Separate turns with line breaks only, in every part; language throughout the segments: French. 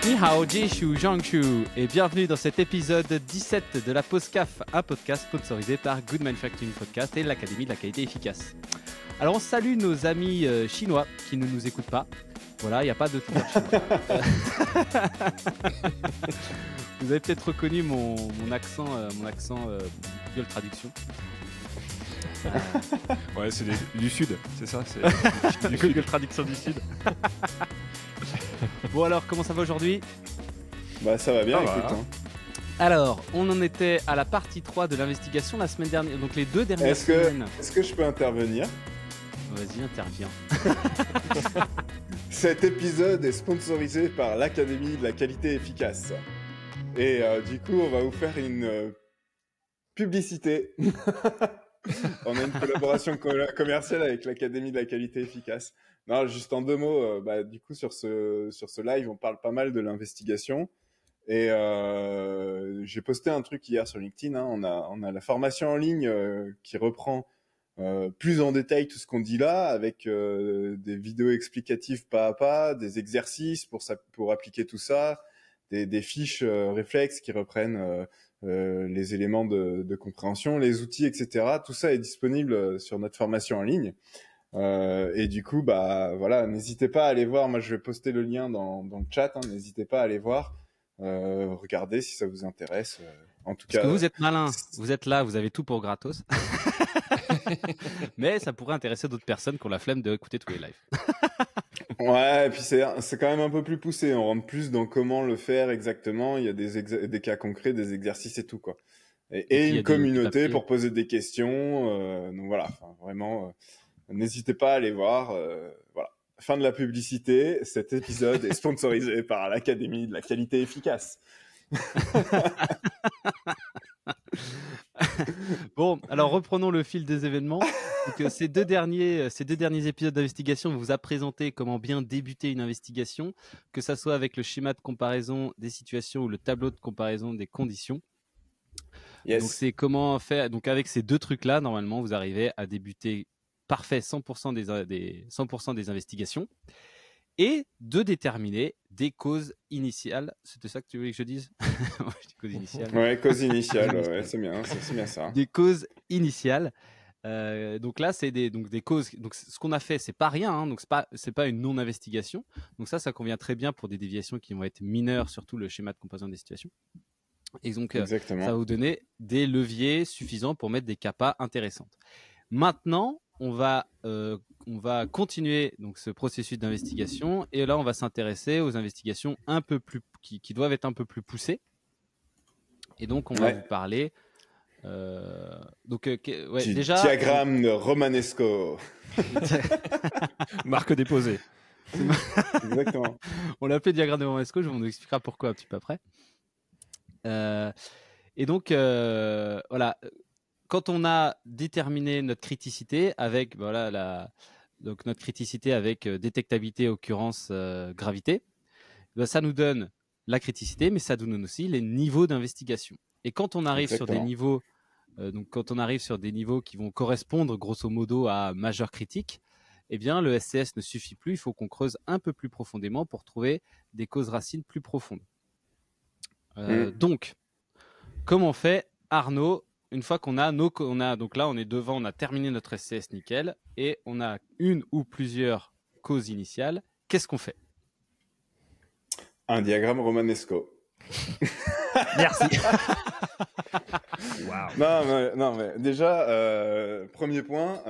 Ni hao, Jishu, Jiangchu, et bienvenue dans cet épisode 17 de la Postcaf, un podcast sponsorisé par Good Manufacturing Podcast et l'Académie de la qualité efficace. Alors on salue nos amis chinois qui ne nous écoutent pas. Voilà, il n'y a pas de tout chinois. Vous avez peut-être reconnu mon accent Google Traduction.
Ouais, c'est du Sud, c'est ça, c'est
du Google Traduction du Sud. Bon alors, comment ça va aujourd'hui ?
Bah ça va bien,
Ah
écoute.
bah.
Hein.
Alors, on en était à la partie 3 de l'investigation la semaine dernière, donc les 2 dernières semaines.
Est-ce que je peux intervenir ?
Vas-y, interviens.
Cet épisode est sponsorisé par l'Académie de la qualité efficace. Et du coup, on va vous faire une publicité. On a une collaboration commerciale avec l'Académie de la qualité efficace. Non, juste en 2 mots, du coup, sur ce live, on parle pas mal de l'investigation. Et j'ai posté un truc hier sur LinkedIn. Hein. On a la formation en ligne qui reprend plus en détail tout ce qu'on dit là, avec des vidéos explicatives pas à pas, des exercices pour appliquer tout ça, des fiches réflexes qui reprennent les éléments de compréhension, les outils, etc. Tout ça est disponible sur notre formation en ligne. Et du coup, bah voilà, n'hésitez pas à aller voir. Moi, je vais poster le lien dans le chat. Hein, n'hésitez pas à aller voir. Regardez si ça vous intéresse. En tout cas,
parce que vous êtes malin. Vous êtes là, vous avez tout pour gratos. Mais ça pourrait intéresser d'autres personnes qui ont la flemme d'écouter tous les lives.
Ouais, et puis c'est quand même un peu plus poussé. On rentre plus dans comment le faire exactement. Il y a des cas concrets, des exercices et tout quoi. Et une communauté pour poser des questions. Donc voilà, vraiment. N'hésitez pas à aller voir. Voilà. Fin de la publicité. Cet épisode est sponsorisé par l'Académie de la qualité efficace.
Bon, alors reprenons le fil des événements. Donc, ces deux derniers épisodes d'investigation vous a présenté comment bien débuter une investigation, que ça soit avec le schéma de comparaison des situations ou le tableau de comparaison des conditions.
Yes.
Donc c'est comment faire. Donc avec ces 2 trucs-là, normalement, vous arrivez à débuter parfait 100% des investigations et de déterminer des causes initiales. C'était ça que tu voulais que je dise ? Cause initiale.
Ouais, cause initiale, ouais, c'est bien ça.
Des causes initiales. Donc là, c'est des causes. Donc ce qu'on a fait, c'est pas rien. Hein, donc c'est pas une non-investigation. Donc ça convient très bien pour des déviations qui vont être mineures, surtout le schéma de comparaison des situations. Et donc ça va vous donner des leviers suffisants pour mettre des CAPA intéressantes. Maintenant, on va continuer donc ce processus d'investigation et là on va s'intéresser aux investigations un peu plus qui doivent être un peu plus poussées. Et donc on va vous parler déjà
diagramme de Romanesco.
Marque déposée.
Exactement.
On l'a appelé diagramme de Romanesco, je vous expliquera pourquoi un petit peu après. Et donc voilà. Quand on a déterminé notre criticité avec donc notre criticité avec détectabilité, occurrence, gravité, ça nous donne la criticité, mais ça nous donne aussi les niveaux d'investigation. Et quand on arrive sur des niveaux, qui vont correspondre grosso modo à majeur critique, eh bien le SCS ne suffit plus. Il faut qu'on creuse un peu plus profondément pour trouver des causes racines plus profondes. Donc, comment on fait, Arnaud? Une fois qu'on a donc là on est devant, on a terminé notre SCS nickel et on a une ou plusieurs causes initiales. Qu'est-ce qu'on fait ?
Un diagramme Romanesco.
Merci.
Wow. Non mais déjà premier point.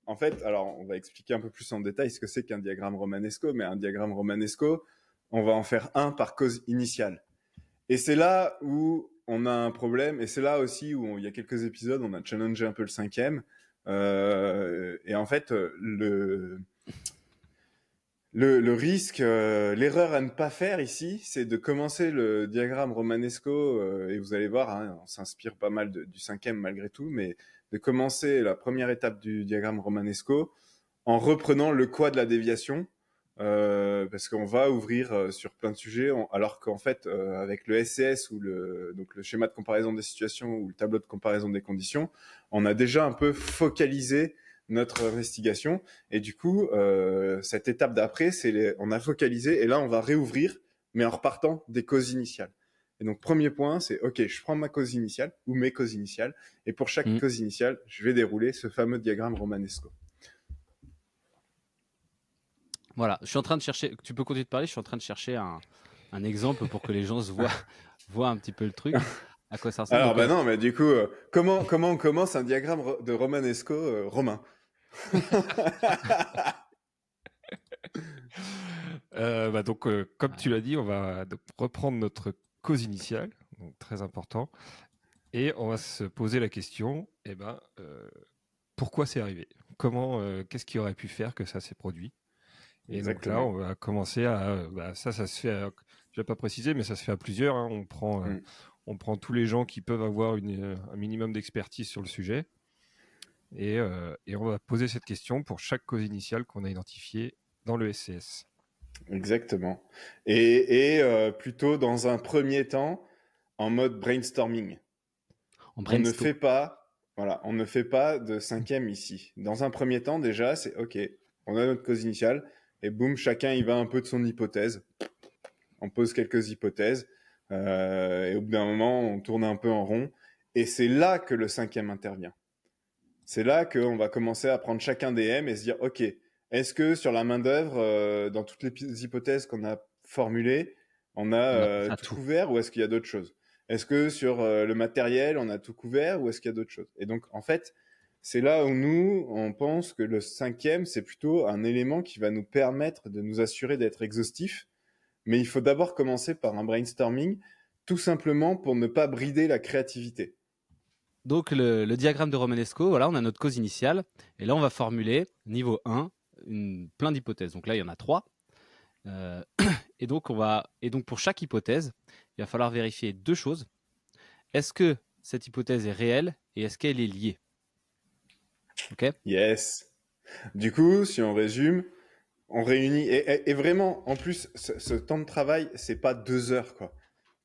En fait, alors on va expliquer un peu plus en détail ce que c'est qu'un diagramme Romanesco, mais un diagramme Romanesco, on va en faire un par cause initiale. Et c'est là où on a un problème, et c'est là aussi où il y a quelques épisodes, on a challengé un peu le 5e. Et en fait, le risque, l'erreur à ne pas faire ici, c'est de commencer le diagramme Romanesco, et vous allez voir, hein, on s'inspire pas mal du 5e malgré tout, mais de commencer la première étape du diagramme Romanesco en reprenant le quoi de la déviation. Parce qu'on va ouvrir sur plein de sujets, alors qu'en fait, avec le SCS ou donc le schéma de comparaison des situations ou le tableau de comparaison des conditions, on a déjà un peu focalisé notre investigation. Et du coup, cette étape d'après, on a focalisé et là, on va réouvrir, mais en repartant des causes initiales. Et donc, premier point, c'est, OK, je prends ma cause initiale ou mes causes initiales, et pour chaque cause initiale, je vais dérouler ce fameux diagramme romanesco.
Voilà, je suis en train de chercher, tu peux continuer de parler, je suis en train de chercher un exemple pour que les gens voient un petit peu le truc, à quoi ça ressemble.
Alors, non, mais du coup, comment on commence un diagramme de romanesco romain?
Donc, comme tu l'as dit, on va donc reprendre notre cause initiale, donc très important, et on va se poser la question, pourquoi c'est arrivé? Qu'est-ce qui aurait pu faire que ça s'est produit? Et donc là, on va commencer à... ça se fait, je ne vais pas préciser, mais ça se fait à plusieurs. Hein. On prend tous les gens qui peuvent avoir un minimum d'expertise sur le sujet, et on va poser cette question pour chaque cause initiale qu'on a identifiée dans le SCS.
Exactement. Et plutôt dans un premier temps, en mode brainstorming. On ne fait pas de 5e ici. Dans un premier temps, déjà, c'est OK, on a notre cause initiale, et boum, chacun y va un peu de son hypothèse. On pose quelques hypothèses, et au bout d'un moment, on tourne un peu en rond, et c'est là que le 5e intervient. C'est là qu'on va commencer à prendre chacun des M et se dire, OK, est-ce que sur la main-d'œuvre, dans toutes les hypothèses qu'on a formulées, on a tout couvert, ou est-ce qu'il y a d'autres choses? Est-ce que sur le matériel, on a tout couvert, ou est-ce qu'il y a d'autres choses? Et donc, en fait, c'est là où nous, on pense que le 5e, c'est plutôt un élément qui va nous permettre de nous assurer d'être exhaustif. Mais il faut d'abord commencer par un brainstorming, tout simplement pour ne pas brider la créativité.
Donc, le diagramme de Romanesco, voilà, on a notre cause initiale. Et là, on va formuler, niveau 1, plein d'hypothèses. Donc là, il y en a 3. Et donc, pour chaque hypothèse, il va falloir vérifier 2 choses. Est-ce que cette hypothèse est réelle et est-ce qu'elle est liée? OK?
Yes. Du coup, si on résume, on réunit. Et vraiment, en plus, ce temps de travail, c'est pas 2 heures, quoi.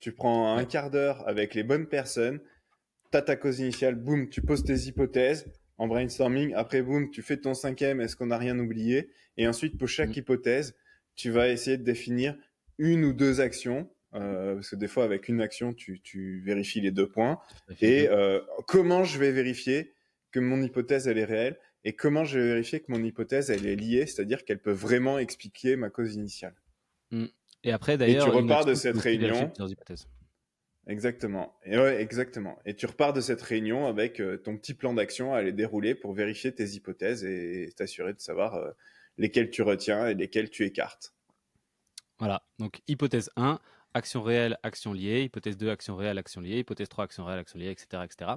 Tu prends un quart d'heure avec les bonnes personnes, t'as ta cause initiale, boum, tu poses tes hypothèses en brainstorming. Après, boum, tu fais ton 5e, est-ce qu'on n'a rien oublié? Et ensuite, pour chaque hypothèse, tu vas essayer de définir 1 ou 2 actions. Parce que des fois, avec une action, tu vérifies les 2 points. Et comment je vais vérifier que mon hypothèse, elle est réelle, et comment je vais vérifier que mon hypothèse, elle est liée, c'est-à-dire qu'elle peut vraiment expliquer ma cause initiale.
Et après, d'ailleurs,
et tu repars de cette réunion. Exactement. Et tu repars de cette réunion avec ton petit plan d'action à aller dérouler pour vérifier tes hypothèses et t'assurer de savoir lesquelles tu retiens et lesquelles tu écartes.
Voilà. Donc, hypothèse 1, action réelle, action liée. Hypothèse 2, action réelle, action liée. Hypothèse 3, action réelle, action liée, etc., etc.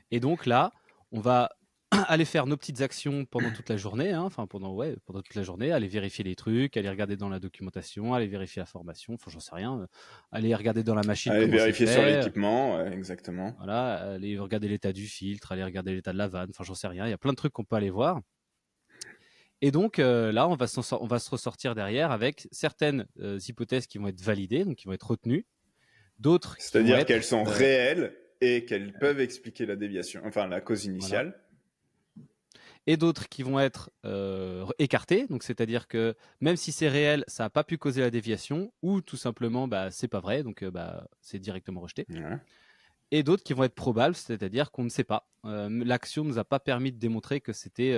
Et donc là, on va aller faire nos petites actions pendant toute la journée, hein, pendant toute la journée, aller vérifier les trucs, aller regarder dans la documentation, aller vérifier la formation, j'en sais rien, aller regarder dans la machine.
Aller vérifier sur l'équipement, exactement.
Voilà, aller regarder l'état du filtre, aller regarder l'état de la vanne, j'en sais rien, il y a plein de trucs qu'on peut aller voir. Et donc là, on va se ressortir derrière avec certaines hypothèses qui vont être validées, donc qui vont être retenues, d'autres.
C'est-à-dire qu'elles sont réelles et qu'elles peuvent expliquer la déviation, enfin la cause initiale.
Voilà. Et d'autres qui vont être écartés, donc c'est-à-dire que même si c'est réel, ça n'a pas pu causer la déviation, ou tout simplement, c'est pas vrai, donc c'est directement rejeté.
Ouais.
Et d'autres qui vont être probables, c'est-à-dire qu'on ne sait pas. L'action nous a pas permis de démontrer que c'était,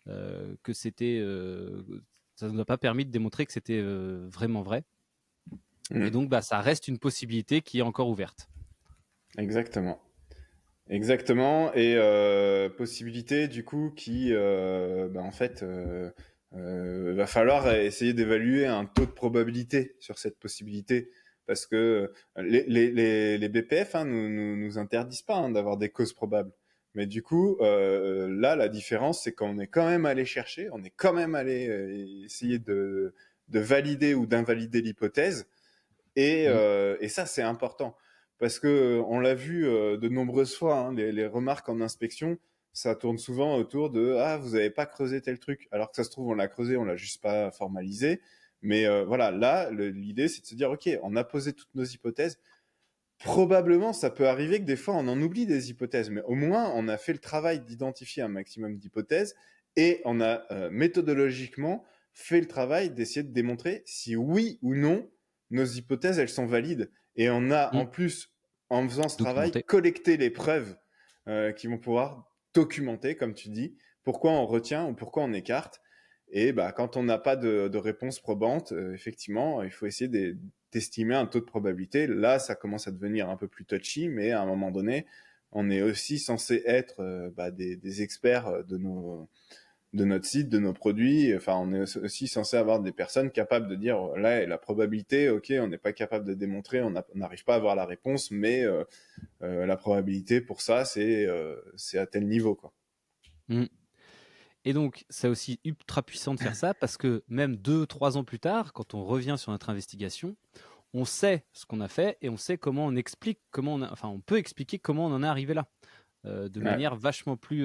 ça nous a pas permis de démontrer que c'était vraiment vrai. Et donc, ça reste une possibilité qui est encore ouverte.
Exactement. Exactement, et possibilité du coup qui, en fait, va falloir essayer d'évaluer un taux de probabilité sur cette possibilité, parce que les BPF nous interdisent pas d'avoir des causes probables, mais du coup là la différence c'est qu'on est quand même allé chercher, on est quand même allé essayer de valider ou d'invalider l'hypothèse, et ça c'est important. Parce que on l'a vu de nombreuses fois, les remarques en inspection, ça tourne souvent autour de « Ah, vous n'avez pas creusé tel truc », alors que ça se trouve, on l'a creusé, on l'a juste pas formalisé. Mais voilà, là, l'idée, c'est de se dire « Ok, on a posé toutes nos hypothèses. Probablement, ça peut arriver que des fois, on en oublie des hypothèses, mais au moins, on a fait le travail d'identifier un maximum d'hypothèses et on a méthodologiquement fait le travail d'essayer de démontrer si oui ou non nos hypothèses, elles sont valides. Et on a en plus, en faisant ce travail, collecté les preuves qui vont pouvoir documenter, comme tu dis, pourquoi on retient ou pourquoi on écarte. Et quand on n'a pas de réponse probante, effectivement, il faut essayer d'estimer un taux de probabilité. Là, ça commence à devenir un peu plus touchy, mais à un moment donné, on est aussi censé être des experts de notre site, de nos produits. Enfin, on est aussi censé avoir des personnes capables de dire, là, la probabilité, ok, on n'est pas capable de démontrer, on n'arrive pas à avoir la réponse, mais la probabilité pour ça, c'est à tel niveau, quoi.
Et donc, c'est aussi ultra puissant de faire ça parce que même 2-3 ans plus tard, quand on revient sur notre investigation, on sait ce qu'on a fait et on sait comment on explique, on peut expliquer comment on en est arrivé là. De manière vachement plus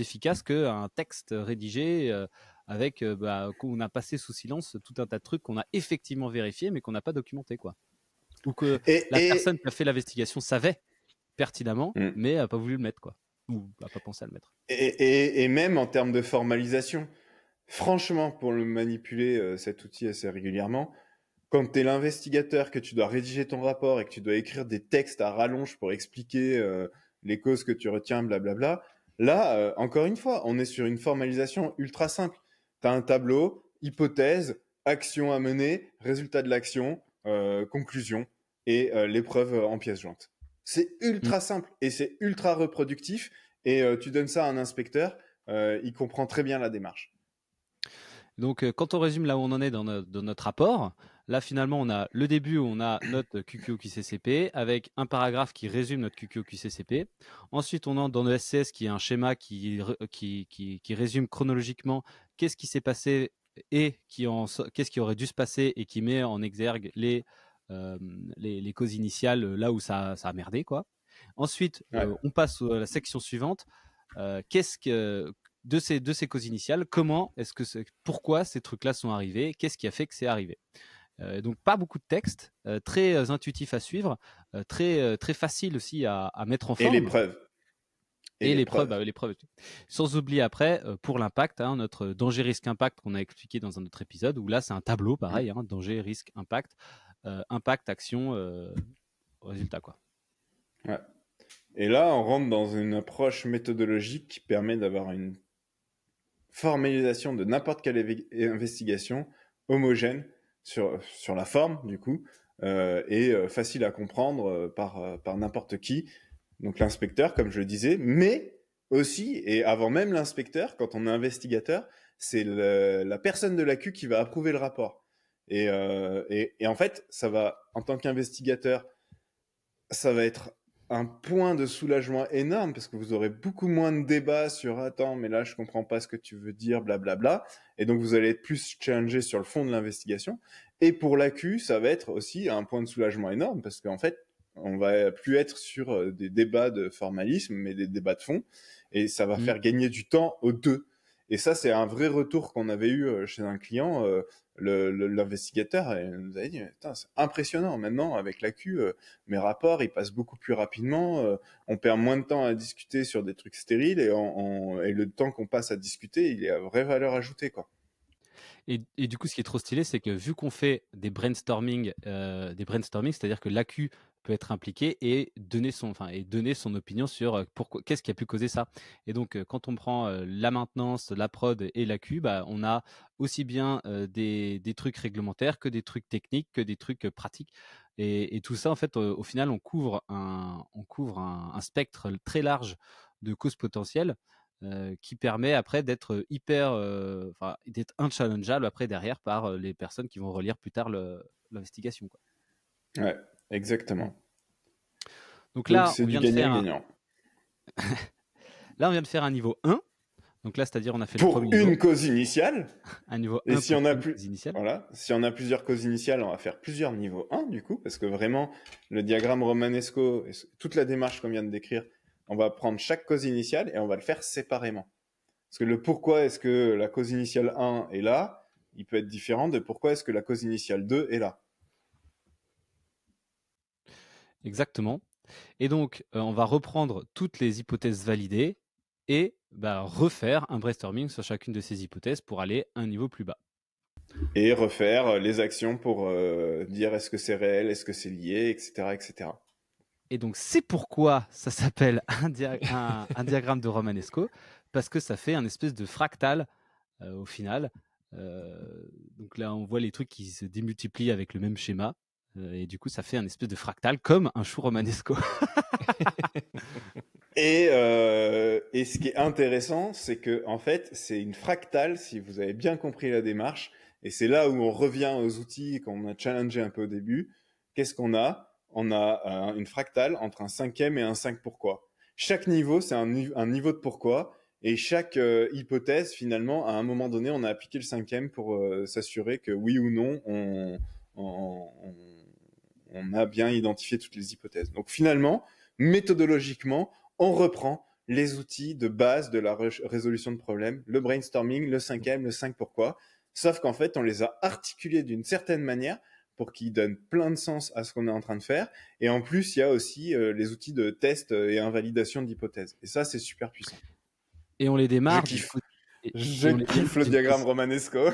efficace qu'un texte rédigé avec qu'on a passé sous silence tout un tas de trucs qu'on a effectivement vérifié mais qu'on n'a pas documenté, quoi. Ou que la personne qui a fait l'investigation savait pertinemment mais n'a pas voulu le mettre, quoi. Ou n'a pas pensé à le mettre.
Et même en termes de formalisation, franchement, pour le manipuler, cet outil assez régulièrement, quand tu es l'investigateur, que tu dois rédiger ton rapport et que tu dois écrire des textes à rallonge pour expliquer les causes que tu retiens, blablabla, là, encore une fois, on est sur une formalisation ultra simple. Tu as un tableau, hypothèse, action à mener, résultat de l'action, conclusion et l'épreuve en pièces jointes. C'est ultra simple et c'est ultra reproductif. Et tu donnes ça à un inspecteur, il comprend très bien la démarche.
Donc, quand on résume là où on en est dans notre rapport, là, finalement, on a le début où on a notre QQOQCCP avec un paragraphe qui résume notre QQOQCCP. Ensuite, on entre dans le SCS qui est un schéma qui résume chronologiquement qu'est-ce qui s'est passé et qu'est-ce qui aurait dû se passer et qui met en exergue les causes initiales là où ça a merdé, quoi. Ensuite, on passe à la section suivante. De ces causes initiales, pourquoi ces trucs-là sont arrivés, qu'est-ce qui a fait que c'est arrivé. Donc pas beaucoup de texte, très intuitif à suivre, très facile aussi à mettre en forme.
Et les preuves.
Et les preuves. Sans oublier après, pour l'impact, notre danger, risque, impact qu'on a expliqué dans un autre épisode, où là c'est un tableau pareil, danger, risque, impact, impact, action, résultat, quoi.
Ouais. Et là, on rentre dans une approche méthodologique qui permet d'avoir une formalisation de n'importe quelle investigation homogène sur la forme, du coup, et facile à comprendre par n'importe qui. Donc l'inspecteur, comme je le disais, mais aussi, et avant même l'inspecteur, quand on est investigateur, c'est la personne de l'AQ qui va approuver le rapport. Et en fait, ça va, en tant qu'investigateur, ça va être un point de soulagement énorme parce que vous aurez beaucoup moins de débats sur attends mais là je comprends pas ce que tu veux dire blablabla et donc vous allez être plus challengé sur le fond de l'investigation et pour l'AQ ça va être aussi un point de soulagement énorme parce qu'en fait on va plus être sur des débats de formalisme mais des débats de fond et ça va faire gagner du temps aux deux et ça c'est un vrai retour qu'on avait eu chez un client l'investigateur nous avait dit c'est impressionnant maintenant avec l'AQ mes rapports ils passent beaucoup plus rapidement on perd moins de temps à discuter sur des trucs stériles et le temps qu'on passe à discuter il est à vraie valeur ajoutée quoi.
Et du coup, ce qui est trop stylé, c'est que vu qu'on fait des brainstorming, c'est-à-dire que l'AQ peut être impliqué et donner son opinion sur qu'est-ce qui a pu causer ça. Et donc, quand on prend la maintenance, la prod et l'AQ, on a aussi bien des trucs réglementaires que des trucs techniques, que des trucs pratiques. Et tout ça, en fait, au final, on couvre un spectre très large de causes potentielles. Qui permet après d'être d'être unchallengeable après derrière par les personnes qui vont relire plus tard l'investigation, quoi.
Ouais, exactement.
Donc là,
c'est du gagnant-gagnant.
Là, on vient de faire un niveau 1. Donc là, c'est-à-dire on a fait
pour
le premier niveau.
Pour une cause initiale.
Un niveau 1
et si on a
si
on a plusieurs causes initiales, on va faire plusieurs niveaux 1 du coup, parce que vraiment, le diagramme romanesco, et toute la démarche qu'on vient de décrire, on va prendre chaque cause initiale et on va le faire séparément. Parce que le pourquoi est-ce que la cause initiale 1 est là, il peut être différent de pourquoi est-ce que la cause initiale 2 est là.
Exactement. Et donc, on va reprendre toutes les hypothèses validées et refaire un brainstorming sur chacune de ces hypothèses pour aller un niveau plus bas.
Et refaire les actions pour dire est-ce que c'est réel, est-ce que c'est lié, etc., etc.
Et donc, c'est pourquoi ça s'appelle un diagramme de Romanesco, parce que ça fait un espèce de fractal au final. Donc là, on voit les trucs qui se démultiplient avec le même schéma. Et du coup, ça fait un espèce de fractal comme un chou romanesco.
Et ce qui est intéressant, c'est que en fait, c'est une fractale, si vous avez bien compris la démarche. Et c'est là où on revient aux outils qu'on a challengé un peu au début. Qu'est-ce qu'on a? On a une fractale entre un cinquième et un 5 pourquoi. Chaque niveau, c'est un niveau de pourquoi. Et chaque hypothèse, finalement, à un moment donné, on a appliqué le cinquième pour s'assurer que oui ou non, on, on a bien identifié toutes les hypothèses. Donc finalement, méthodologiquement, on reprend les outils de base de la résolution de problèmes, le brainstorming, le cinquième, le 5 pourquoi, sauf qu'en fait, on les a articulés d'une certaine manière pour qu'ils donnent plein de sens à ce qu'on est en train de faire. Et en plus, il y a aussi les outils de test et invalidation d'hypothèses. Et ça, c'est super puissant.
Et on les démarre.
Je kiffe le diagramme romanesco.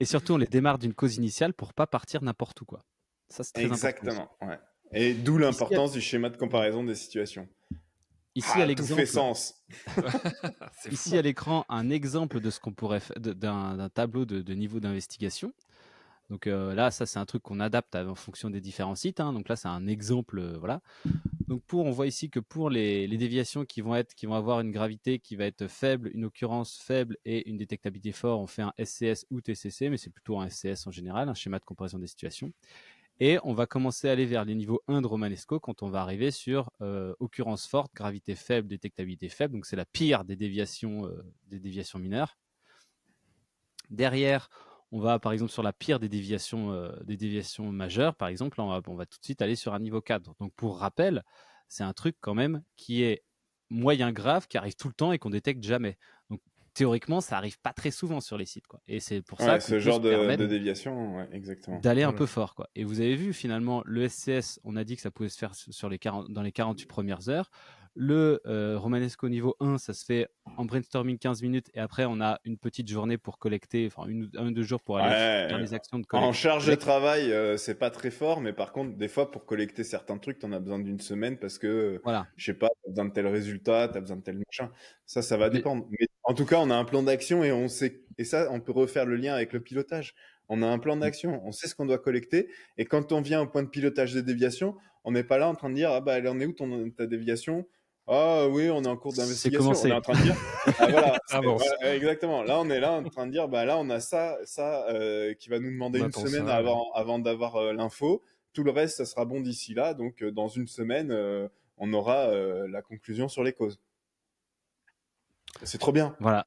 Et surtout, on les démarre d'une cause initiale pour pas partir n'importe où, quoi. Ça, c'est très
Exactement,
important.
ouais. Et d'où l'importance du schéma de comparaison des situations.
Ici, à l'exemple,
tout fait sens.
Ici à l'écran, un exemple de ce qu'on pourrait faire d'un tableau de niveau d'investigation. Donc là, ça c'est un truc qu'on adapte en fonction des différents sites. Hein. Donc là, c'est un exemple, voilà. Donc on voit ici que pour les déviations qui vont avoir une gravité qui va être faible, une occurrence faible et une détectabilité forte, on fait un SCS ou TCC, mais c'est plutôt un SCS en général, un schéma de comparaison des situations. Et on va commencer à aller vers les niveaux 1 de Romanesco quand on va arriver sur occurrence forte, gravité faible, détectabilité faible. Donc c'est la pire des déviations mineures. Derrière, on va par exemple sur la pire des déviations majeures. Par exemple, on va tout de suite aller sur un niveau 4. Donc pour rappel, c'est un truc quand même qui est moyen grave, qui arrive tout le temps et qu'on détecte jamais. Donc théoriquement, ça arrive pas très souvent sur les sites, quoi. Et c'est pour ça que
ce genre de déviation, ouais, exactement.
D'aller un peu fort, quoi. Et vous avez vu finalement le SCS, on a dit que ça pouvait se faire dans les 48 premières heures. Le Romanesco niveau 1, ça se fait en brainstorming 15 minutes et après on a une petite journée pour collecter, enfin un ou deux jours pour aller faire les actions de collecte.
En charge de travail, c'est pas très fort, mais par contre, des fois pour collecter certains trucs, t'en as besoin d'une semaine parce que,
voilà.
Je sais pas, t'as besoin de tel résultat, t'as besoin de tel machin. Ça va dépendre. Mais en tout cas, on a un plan d'action et on sait, et ça, on peut refaire le lien avec le pilotage. On a un plan d'action, on sait ce qu'on doit collecter, et quand on vient au point de pilotage des déviations, on n'est pas là en train de dire, ah bah, elle en est où ta déviation? Ah oui, on est en cours d'investigation. On est en train de dire, voilà, exactement. Là, on est là en train de dire, bah là, on a ça qui va nous demander une semaine avant d'avoir l'info. Tout le reste, ça sera bon d'ici là. Donc, dans une semaine, on aura la conclusion sur les causes. C'est trop bien.
Voilà.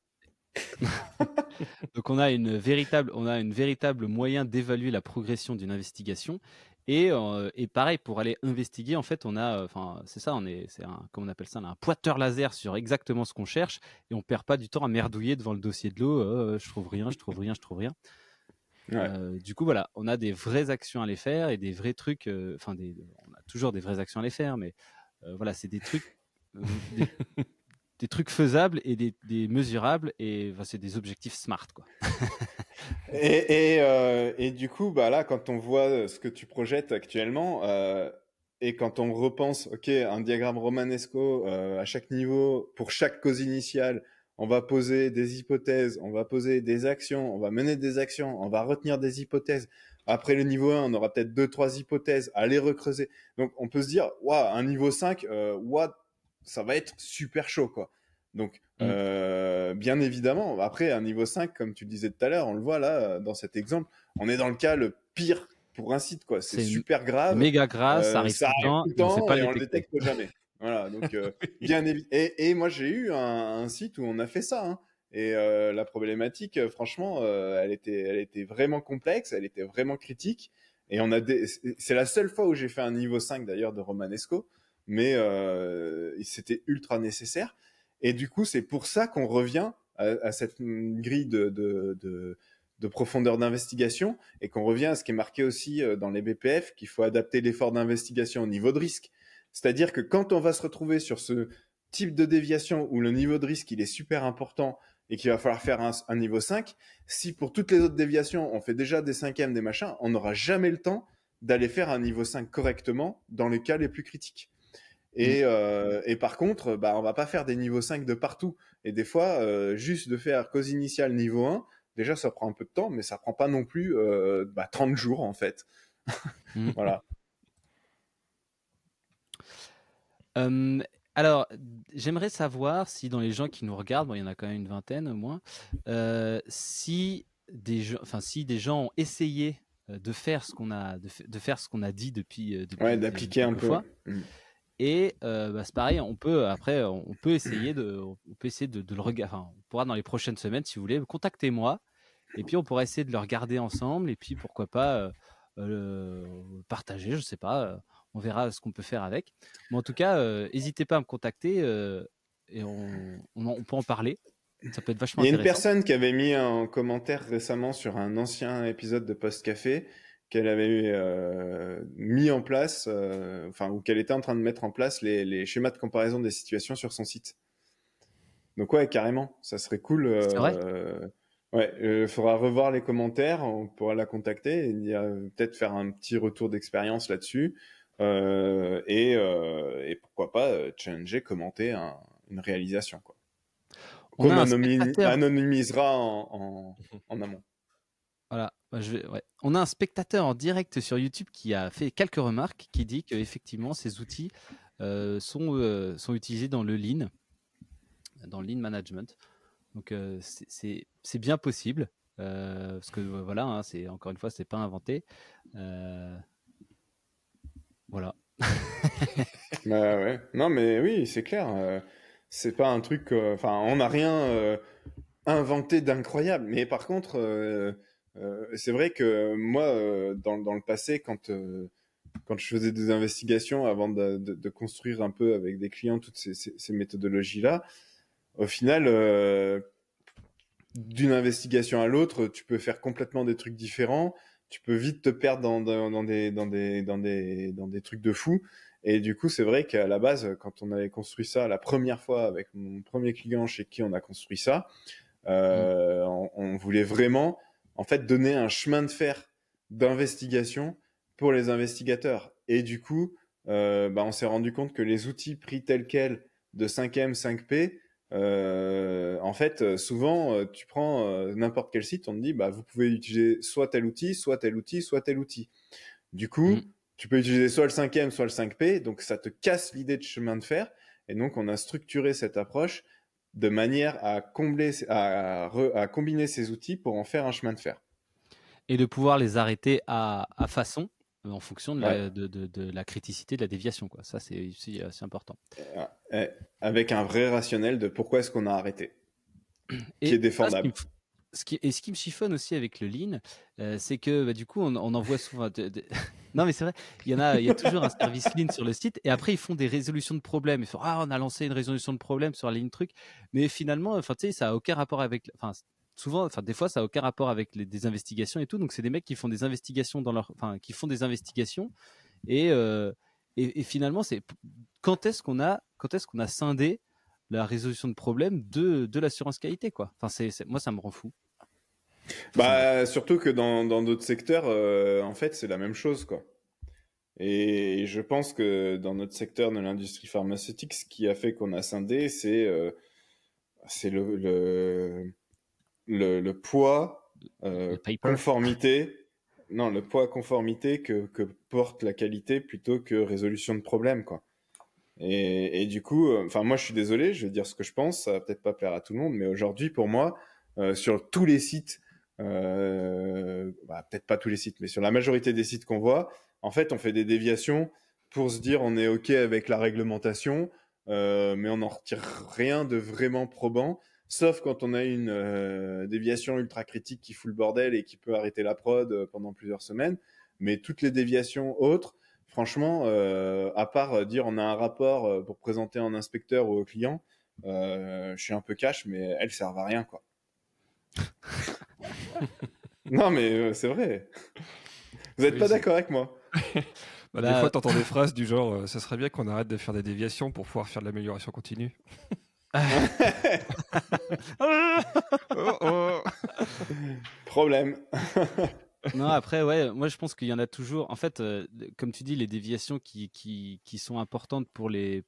Donc on a une véritable moyen d'évaluer la progression d'une investigation. Et pareil, pour aller investiguer, en fait, on a, c'est ça, comment on appelle ça, on a un pointeur laser sur exactement ce qu'on cherche et on perd pas du temps à merdouiller devant le dossier de l'eau. Je trouve rien.
Ouais.
Du coup, voilà, on a des vraies actions à les faire et des vrais trucs. On a toujours des vraies actions à les faire, mais voilà, c'est des trucs, des trucs faisables et des mesurables et c'est des objectifs smart, quoi.
Et du coup, bah là, quand on voit ce que tu projettes actuellement, et quand on repense, ok, un diagramme romanesco à chaque niveau, pour chaque cause initiale, on va poser des hypothèses, on va poser des actions, on va mener des actions, on va retenir des hypothèses. Après le niveau 1, on aura peut-être 2-3 hypothèses à les recreuser. Donc on peut se dire, waouh, un niveau 5, ça va être super chaud, quoi. Donc, bien évidemment, après, un niveau 5, comme tu le disais tout à l'heure, on le voit là, dans cet exemple, on est dans le cas le pire pour un site, quoi. C'est super grave.
Méga grave, ça arrive tout le temps
et on le détecte jamais. Voilà, donc, bien évidemment. Et moi, j'ai eu un site où on a fait ça, hein. Et la problématique, franchement, elle était vraiment complexe, elle était vraiment critique. Et c'est la seule fois où j'ai fait un niveau 5, d'ailleurs, de Romanesco, mais c'était ultra nécessaire. Et du coup, c'est pour ça qu'on revient à cette grille de profondeur d'investigation et qu'on revient à ce qui est marqué aussi dans les BPF, qu'il faut adapter l'effort d'investigation au niveau de risque. C'est-à-dire que quand on va se retrouver sur ce type de déviation où le niveau de risque il est super important et qu'il va falloir faire un niveau 5, si pour toutes les autres déviations, on fait déjà des 5e, des machins, on n'aura jamais le temps d'aller faire un niveau 5 correctement dans les cas les plus critiques. Et par contre, on va pas faire des niveaux 5 de partout. Et des fois, juste de faire cause initiale niveau 1, déjà ça prend un peu de temps, mais ça prend pas non plus 30 jours en fait. Voilà.
Alors, j'aimerais savoir si dans les gens qui nous regardent, bon, il y en a quand même une vingtaine au moins, si des gens ont essayé de faire ce qu'on a, de faire ce qu'on a dit depuis
d'appliquer un peu.
Fois. Et c'est pareil, on peut essayer de le regarder. Enfin, on pourra dans les prochaines semaines, si vous voulez, contactez-moi. Et puis on pourra essayer de le regarder ensemble. Et puis pourquoi pas partager, je sais pas. On verra ce qu'on peut faire avec. Mais en tout cas, n'hésitez pas à me contacter et on peut en parler. Ça peut être vachement intéressant.
Il y a une personne qui avait mis un commentaire récemment sur un ancien épisode de Post Café qu'elle avait mis en place, ou qu'elle était en train de mettre en place les schémas de comparaison des situations sur son site. Donc ouais, carrément, ça serait cool.
C'est vrai.
Il faudra revoir les commentaires, on pourra la contacter et peut-être faire un petit retour d'expérience là-dessus. Et pourquoi pas challenger, commenter une réalisation, quoi. Qu'on anonymisera en amont.
Voilà, on a un spectateur en direct sur YouTube qui a fait quelques remarques, qui dit qu'effectivement ces outils sont utilisés dans le Lean Management. Donc c'est bien possible parce que voilà, c'est encore une fois, c'est pas inventé. Voilà.
Ouais. Non, mais oui, c'est clair. C'est pas un truc. On n'a rien inventé d'incroyable. Mais par contre, c'est vrai que moi, dans le passé, quand je faisais des investigations avant de construire un peu avec des clients toutes ces méthodologies-là, au final, d'une investigation à l'autre, tu peux faire complètement des trucs différents. Tu peux vite te perdre dans des trucs de fou. Et du coup, c'est vrai qu'à la base, quand on avait construit ça la première fois avec mon premier client chez qui on a construit ça, on voulait vraiment, en fait, donner un chemin de fer d'investigation pour les investigateurs. Et du coup, on s'est rendu compte que les outils pris tels quels de 5M, 5P, en fait, souvent, tu prends n'importe quel site, on te dit, vous pouvez utiliser soit tel outil, soit tel outil, soit tel outil. Du coup, tu peux utiliser soit le 5M, soit le 5P, donc ça te casse l'idée de chemin de fer. Et donc, on a structuré cette approche de manière à combiner ces outils pour en faire un chemin de fer.
Et de pouvoir les arrêter à façon, en fonction de la criticité, de la déviation, quoi. Ça, c'est aussi assez important.
Avec un vrai rationnel de pourquoi est-ce qu'on a arrêté, qui est défendable.
Ce qui me chiffonne aussi avec le Lean, c'est que du coup, on en voit souvent. Non, mais c'est vrai, il y a toujours un service Lean sur le site, et après, ils font des résolutions de problèmes. Ils font on a lancé une résolution de problème sur la ligne truc, mais finalement, tu sais, ça a aucun rapport avec. Souvent, des fois, ça a aucun rapport avec des investigations et tout. Donc, c'est des mecs qui font des investigations qui font des investigations, et finalement, c'est quand est-ce qu'on a scindé la résolution de problèmes de l'assurance qualité, quoi. Moi, ça me rend fou.
Surtout que dans d'autres secteurs, en fait, c'est la même chose, quoi. Et je pense que dans notre secteur de l'industrie pharmaceutique, ce qui a fait qu'on a scindé, c'est le poids conformité. Non, le poids conformité que porte la qualité plutôt que résolution de problème, quoi. Et du coup, moi, je suis désolé, je vais dire ce que je pense, ça va peut-être pas plaire à tout le monde, mais aujourd'hui, pour moi, sur tous les sites, peut-être pas tous les sites, mais sur la majorité des sites qu'on voit, en fait, on fait des déviations pour se dire on est OK avec la réglementation, mais on n'en retire rien de vraiment probant, sauf quand on a une déviation ultra critique qui fout le bordel et qui peut arrêter la prod pendant plusieurs semaines. Mais toutes les déviations autres, franchement, à part dire on a un rapport pour présenter en inspecteur ou au client, je suis un peu cash, mais elles servent à rien, quoi. Non, mais c'est vrai. Vous n'êtes pas d'accord avec moi?
Des fois, tu entends des phrases du genre ça serait bien qu'on arrête de faire des déviations pour pouvoir faire de l'amélioration continue. Oh, oh.
Problème.
Non, après, ouais, moi je pense qu'il y en a toujours. En fait, comme tu dis, les déviations qui sont importantes pour le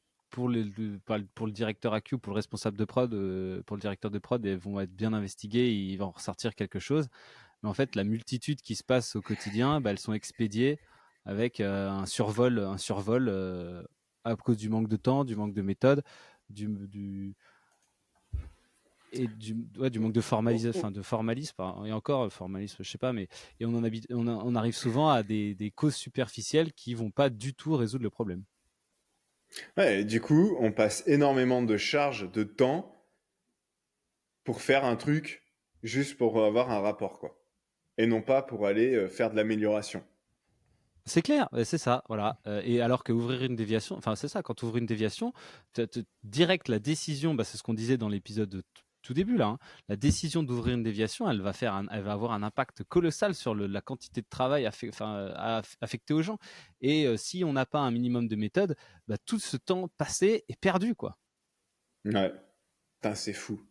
directeur AQ, pour le responsable de prod, pour le directeur de prod, elles vont être bien investiguées, il va en ressortir quelque chose. Mais en fait, la multitude qui se passe au quotidien, elles sont expédiées avec un survol à cause du manque de temps, du manque de méthode, du manque de formalisme, et encore formalisme, je sais pas, mais et on arrive souvent à des causes superficielles qui vont pas du tout résoudre le problème.
Ouais, et du coup, on passe énormément de charges, de temps pour faire un truc juste pour avoir un rapport, quoi. Et non pas pour aller faire de l'amélioration.
C'est clair, c'est ça, voilà. Et alors que ouvrir une déviation, enfin c'est ça, quand tu ouvres une déviation, direct la décision, c'est ce qu'on disait dans l'épisode de tout début là, hein, la décision d'ouvrir une déviation, elle va avoir un impact colossal sur la quantité de travail affecté aux gens. Et si on n'a pas un minimum de méthode, tout ce temps passé est perdu, quoi.
Ouais, putain, c'est fou.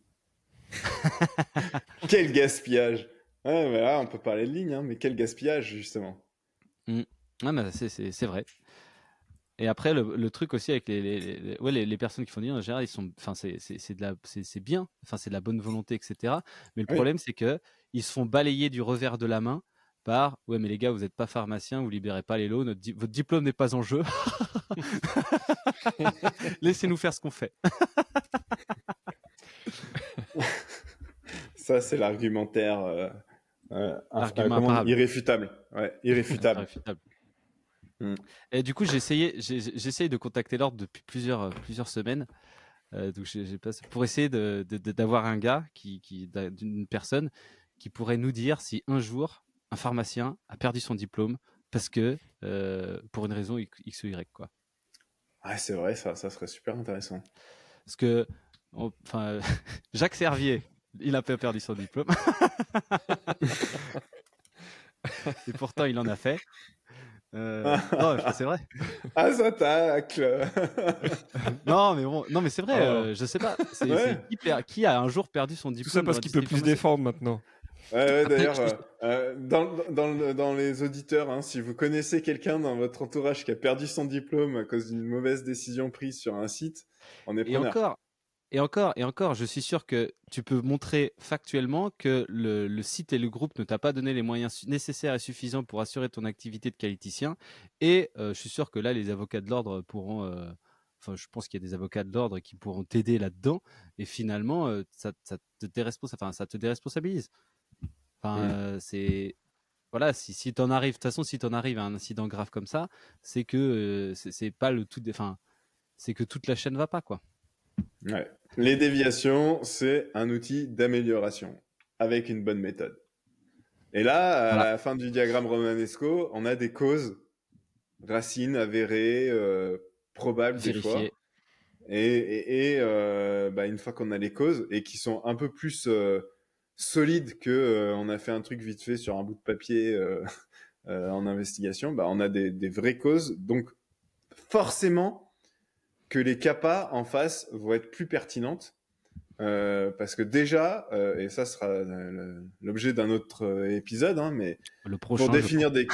Quel gaspillage. Ouais, mais là, on peut parler de ligne, hein, mais quel gaspillage, justement.
Ouais, c'est vrai. Et après, le truc aussi avec les personnes qui font du en général, c'est bien, c'est de la bonne volonté, etc. Mais le problème, c'est que ils se font balayer du revers de la main par ouais, mais les gars, vous n'êtes pas pharmacien, vous libérez pas les lots, votre diplôme n'est pas en jeu. Laissez-nous faire ce qu'on fait.
Ça, c'est l'argumentaire irréfutable. Ouais, irréfutable.
Et du coup, j'essaye de contacter l'ordre depuis plusieurs semaines. Donc pour essayer d'avoir un gars d'une personne qui pourrait nous dire si un jour un pharmacien a perdu son diplôme parce que pour une raison X ou Y, quoi.
Ouais, c'est vrai, ça serait super intéressant.
Parce que Jacques Servier, il a pas perdu son diplôme. Et pourtant il en a fait. Non, c'est vrai.
Ah, ça tacle.
Non, mais c'est vrai. Je sais pas. Qui a un jour perdu son diplôme?
Tout ça parce qu'il peut plus se défendre maintenant.
Ouais, d'ailleurs, dans les auditeurs, hein, si vous connaissez quelqu'un dans votre entourage qui a perdu son diplôme à cause d'une mauvaise décision prise sur un site, on est preneur.
Et encore, je suis sûr que tu peux montrer factuellement que le site et le groupe ne t'a pas donné les moyens nécessaires et suffisants pour assurer ton activité de qualiticien. Et je suis sûr que là, les avocats de l'ordre pourront... je pense qu'il y a des avocats de l'ordre qui pourront t'aider là-dedans. Et finalement, ça te déresponsabilise. C'est... Voilà, si t'en arrives... De toute façon, si t'en arrives à un incident grave comme ça, c'est que c'est pas le tout... c'est que toute la chaîne va pas, quoi.
Ouais. Les déviations, c'est un outil d'amélioration avec une bonne méthode. Et là, à la fin du diagramme romanesco, on a des causes, racines avérées, probables
vérifiées.
Des fois. Et une fois qu'on a les causes et qui sont un peu plus solides que on a fait un truc vite fait sur un bout de papier en investigation, on a des vraies causes. Donc forcément que les CAPA en face vont être plus pertinentes parce que déjà, et ça sera l'objet d'un autre épisode, hein, mais pour définir des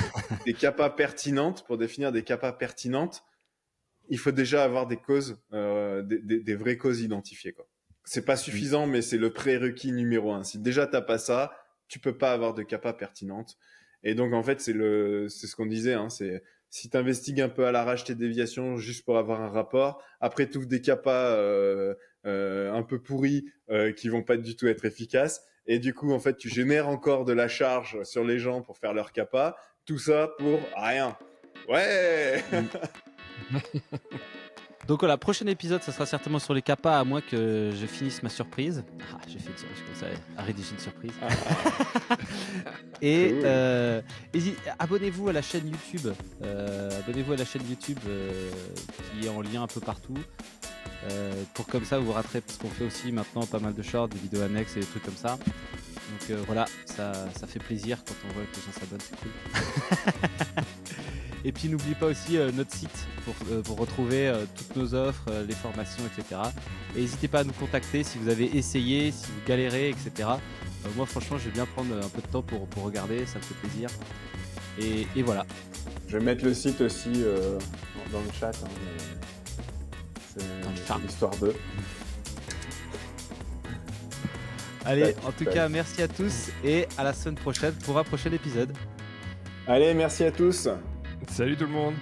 CAPA pertinentes, il faut déjà avoir des causes, des vraies causes identifiées, quoi. C'est pas suffisant, mais c'est le prérequis numéro 1. Si déjà t'as pas ça, tu peux pas avoir de CAPA pertinentes. Et donc en fait, c'est ce qu'on disait, hein, c'est si tu investigues un peu à l'arrache tes déviations juste pour avoir un rapport, après tu ouvres des CAPA un peu pourris qui vont pas du tout être efficaces, et du coup en fait tu génères encore de la charge sur les gens pour faire leur CAPA, tout ça pour rien. Ouais.
Donc voilà, prochain épisode, ça sera certainement sur les CAPA, à moins que je finisse ma surprise. Ah, j'ai fait une surprise comme ça, arrêtez, j'ai une surprise. Et abonnez-vous à la chaîne YouTube. Qui est en lien un peu partout. Pour comme ça, vous raterez, parce qu'on fait aussi maintenant pas mal de shorts, des vidéos annexes et des trucs comme ça. Donc voilà, ça fait plaisir quand on voit que les gens s'abonnent, c'est cool. Et puis n'oublie pas aussi notre site pour retrouver toutes nos offres, les formations, etc. Et n'hésitez pas à nous contacter si vous avez essayé, si vous galérez, etc. Moi franchement je vais bien prendre un peu de temps pour regarder, ça me fait plaisir. Et voilà.
Je vais mettre le site aussi dans le chat. C'est l'histoire d'eux.
Allez, en tout cas, merci à tous et à la semaine prochaine pour un prochain épisode.
Allez, merci à tous.
Salut tout le monde.